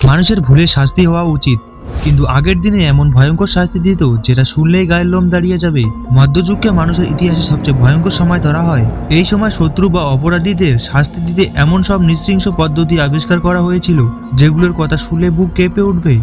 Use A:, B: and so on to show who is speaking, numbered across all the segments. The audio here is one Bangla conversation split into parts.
A: মানুষের ভুলে শাস্তি হওয়া উচিত, কিন্তু আগের দিনে এমন ভয়ঙ্কর শাস্তি দিত যেটা শুনলেই গায়ের লোম দাঁড়িয়ে যাবে। মধ্যযুগকে মানুষের ইতিহাসে সবচেয়ে ভয়ঙ্কর সময় ধরা হয়। এই সময় শত্রু বা অপরাধীদের শাস্তি দিতে এমন সব নৃশংস পদ্ধতি আবিষ্কার করা হয়েছিল যেগুলোর কথা শুনলে বুক কেঁপে উঠবে।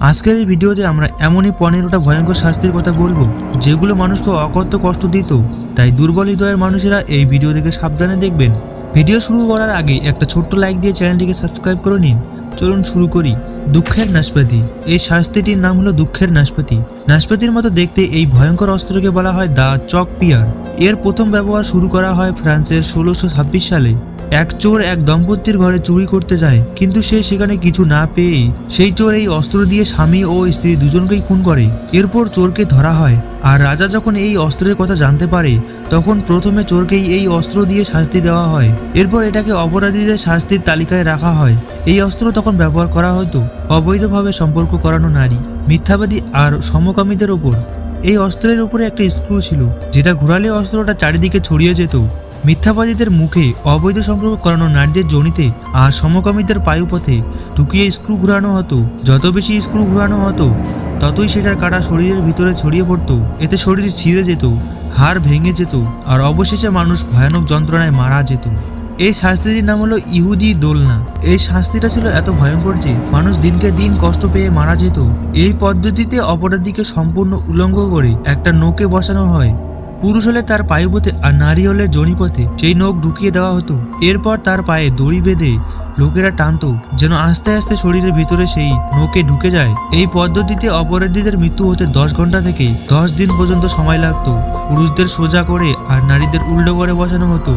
A: আজকের এই ভিডিওতে আমরা এমনই 15টা ভয়ঙ্কর শাস্তির কথা বলবো যেগুলো মানুষকে অকথ্য কষ্ট দিত। তাই দুর্বল হৃদয়ের মানুষেরা এই ভিডিও দেখে সাবধানে দেখবেন। ভিডিও শুরু করার আগে একটা ছোট্ট লাইক দিয়ে চ্যানেলটিকে সাবস্ক্রাইব করে নিন। চলুন শুরু করি। দুঃখের নাশপাতি। এই শাস্তিটির নাম হলো দুঃখের নাশপাতি। নাশপাতির মতো দেখতে এই ভয়ঙ্কর অস্ত্রকে বলা হয় দা চক পিয়ার। এর প্রথম ব্যবহার শুরু করা হয় ফ্রান্সের 1626 সালে। এক চোর এক দম্পতির ঘরে চুরি করতে যায়, কিন্তু সে সেখানে কিছু না পেয়েই সেই চোর এই অস্ত্র দিয়ে স্বামী ও স্ত্রী দুজনকেই খুন করে। এরপর চোরকে ধরা হয়, আর রাজা যখন এই অস্ত্রের কথা জানতে পারে তখন প্রথমে চোরকেই এই অস্ত্র দিয়ে শাস্তি দেওয়া হয়। এরপর এটাকে অপরাধীদের শাস্তির তালিকায় রাখা হয়। এই অস্ত্র তখন ব্যবহার করা হতো অবৈধভাবে সম্পর্ক করানো নারী, মিথ্যাবাদী আর সমকামীদের ওপর। এই অস্ত্রের উপরে একটা স্ক্রু ছিল, যেটা ঘোরালে অস্ত্রটা চারিদিকে ছড়িয়ে যেত। মিথ্যাবাদীদের মুখে, অবৈধ সম্পর্ক করানো নারীদের যোনিতে আর সমকামীদের পায়ুপথে ঢুকিয়ে স্ক্রু ঘুরানো হতো। যত বেশি স্ক্রু ঘুরানো হতো ততই সেটার কাঁটা শরীরের ভিতরে ছড়িয়ে পড়তো। এতে শরীর ছিঁড়ে যেত, হাড় ভেঙে যেত, আর অবশেষে মানুষ ভয়ানক যন্ত্রণায় মারা যেত। এই শাস্তিটির নাম হলো ইহুদি দোলনা। এই শাস্তিটা ছিল এত ভয়ঙ্কর যে মানুষ দিনকে দিন কষ্ট পেয়ে মারা যেত। এই পদ্ধতিতে অপরাধীকে সম্পূর্ণ উলঙ্গ করে একটা নোকে বসানো হয়। পুরুষ হলে তার পায়ুপথে আর নারী হলে যোনিপথে সেই নখ ঢুকিয়ে দেওয়া হতো। এরপর তার পায়ে দড়ি বেঁধে লোকেরা টানতো যেন আস্তে আস্তে শরীরের ভিতরে সেই নখে ঢুকে যায়। এই পদ্ধতিতে অপরাধীদের মৃত্যু হতে 10 ঘন্টা থেকে 10 দিন পর্যন্ত সময় লাগতো। পুরুষদের সোজা করে আর নারীদের উল্টো করে বসানো হতো।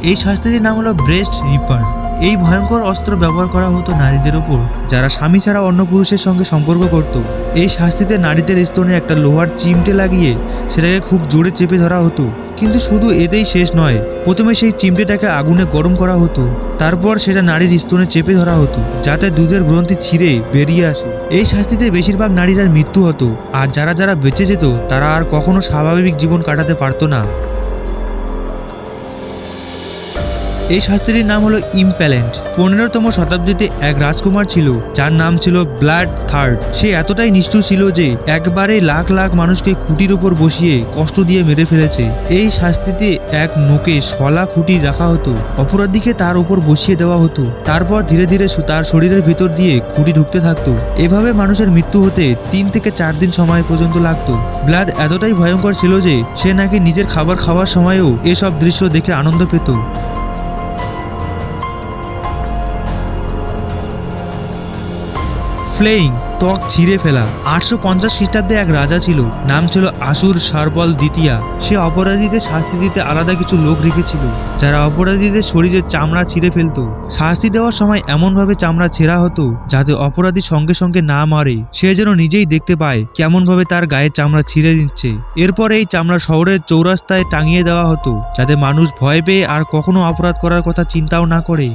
A: এই শাস্তিটির নাম হলো ব্রেস্ট রিপার। এই ভয়ঙ্কর অস্ত্র ব্যবহার করা হতো নারীদের ওপর যারা স্বামী ছাড়া অন্য পুরুষের সঙ্গে সম্পর্ক করত। এই শাস্তিতে নারীদের স্তনে একটা লোহার চিমটে লাগিয়ে সেটাকে খুব জোরে চেপে ধরা হতো। কিন্তু শুধু এতেই শেষ নয়, প্রথমে সেই চিমটেটাকে আগুনে গরম করা হতো, তারপর সেটা নারীর স্তনে চেপে ধরা হতো যাতে দুধের গ্রন্থি ছিঁড়ে বেরিয়ে আসে। এই শাস্তিতে বেশিরভাগ নারীর মৃত্যু হতো, আর যারা বেঁচে যেত তারা আর কখনো স্বাভাবিক জীবন কাটাতে পারতো না। এই শাস্তিটির নাম হলো ইম্প্যালেন্ট। 15তম শতাব্দীতে এক রাজকুমার ছিল যার নাম ছিল ব্লাড থার্ড। সে এতটাই নিষ্ঠুর ছিল যে একবারে লাখ লাখ মানুষকে খুঁটির উপর বসিয়ে কষ্ট দিয়ে মেরে ফেলেছে। এই শাস্তিতে এক নোকে শলা খুঁটি রাখা হতো, অপরাধীকে তার উপর বসিয়ে দেওয়া হতো, তারপর ধীরে ধীরে তার শরীরের ভিতর দিয়ে খুঁটি ঢুকতে থাকতো। এভাবে মানুষের মৃত্যু হতে 3 থেকে 4 দিন সময় পর্যন্ত লাগতো। ব্লাড এতটাই ভয়ঙ্কর ছিল যে সে নাকি নিজের খাবার খাওয়ার সময়ও এসব দৃশ্য দেখে আনন্দ পেত। ফ্লেইং, ত্বক ছিঁড়ে ফেলা। 850 খ্রিস্টাব্দে এক রাজা ছিল, নাম ছিল আসুর শার্বল দ্বিতীয়া। সে অপরাধীদের শাস্তি দিতে আলাদা কিছু লোক রেখেছিল যারা অপরাধীদের শরীরের চামড়া ছিঁড়ে ফেলতো। শাস্তি দেওয়ার সময় এমনভাবে চামড়া ছেঁড়া হতো যাতে অপরাধী সঙ্গে সঙ্গে না মারে, সে যেন নিজেই দেখতে পায় কেমন ভাবে তার গায়ের চামড়া ছিঁড়ে দিচ্ছে। এরপর এই চামড়া শহরের চৌরাস্তায় টাঙিয়ে দেওয়া হতো যাতে মানুষ ভয় পেয়ে আর কখনো অপরাধ করার কথা চিন্তাও না করে।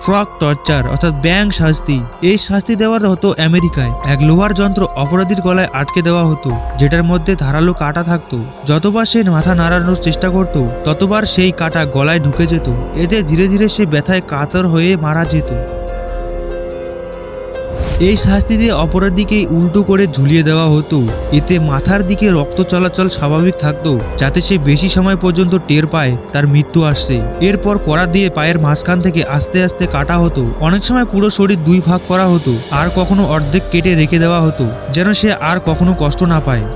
A: ফ্রগ টর্চার অর্থাৎ ব্যাং শাস্তি। এই শাস্তি দেওয়ার হতো আমেরিকায়। এক লোহার যন্ত্র অপরাধীর গলায় আটকে দেওয়া হতো, যেটার মধ্যে ধারালো কাঁটা থাকতো। যতবার সে মাথা নাড়ানোর চেষ্টা করত ততবার সেই কাঁটা গলায় ঢুকে যেত। এতে ধীরে ধীরে সে ব্যথায় কাতর হয়ে মারা যেত। এই শাস্তিতে অপরাধীকে উল্টো করে ঝুলিয়ে দেওয়া হতো। এতে মাথার দিকে রক্ত চলাচল স্বাভাবিক থাকতো যাতে সে বেশি সময় পর্যন্ত টের পায় তার মৃত্যু আসছে। এরপর কড়া দিয়ে পায়ের মাঝখান থেকে আস্তে আস্তে কাটা হতো। অনেক সময় পুরো শরীর 2 ভাগ করা হতো, আর কখনো অর্ধেক কেটে রেখে দেওয়া হতো যেন সে আর কখনো কষ্ট না পায়।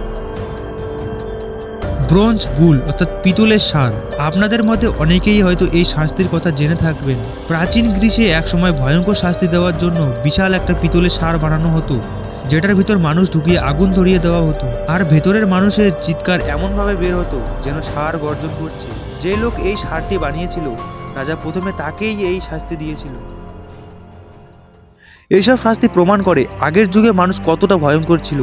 A: ব্রোঞ্জ বুল অর্থাৎ পিতলের ষাঁড়। আপনাদের মধ্যে অনেকেই হয়তো এই শাস্তির কথা জেনে থাকবেন। প্রাচীন গ্রীসে এক সময় ভয়ঙ্কর শাস্তি দেওয়ার জন্য বিশাল একটা পিতলের ষাঁড় বানানো হতো, যেটার ভিতর মানুষ ঢুকিয়ে আগুন ধরিয়ে দেওয়া হতো, আর ভেতরের মানুষের চিৎকার এমনভাবে বের হতো যেন ষাঁড় গর্জন করছে। যে লোক এই ষাঁড়টি বানিয়েছিল রাজা প্রথমে তাকেই এই শাস্তি দিয়েছিল। এইসব শাস্তি প্রমাণ করে আগের যুগে মানুষ কতটা ভয়ঙ্কর ছিল।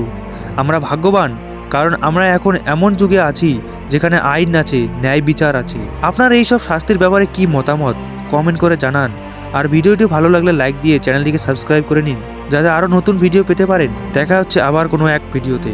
A: আমরা ভাগ্যবান, কারণ আমরা এখন এমন যুগে আছি যেখানে আইন আছে, ন্যায় বিচার আছে। আপনার এইসব শাস্তির ব্যাপারে কি মতামত কমেন্ট করে জানান। আর ভিডিওটি ভালো লাগলে লাইক দিয়ে চ্যানেলটিকে সাবস্ক্রাইব করে নিন যাতে আরও নতুন ভিডিও পেতে পারেন। দেখা হচ্ছে আবার কোনো এক ভিডিওতে।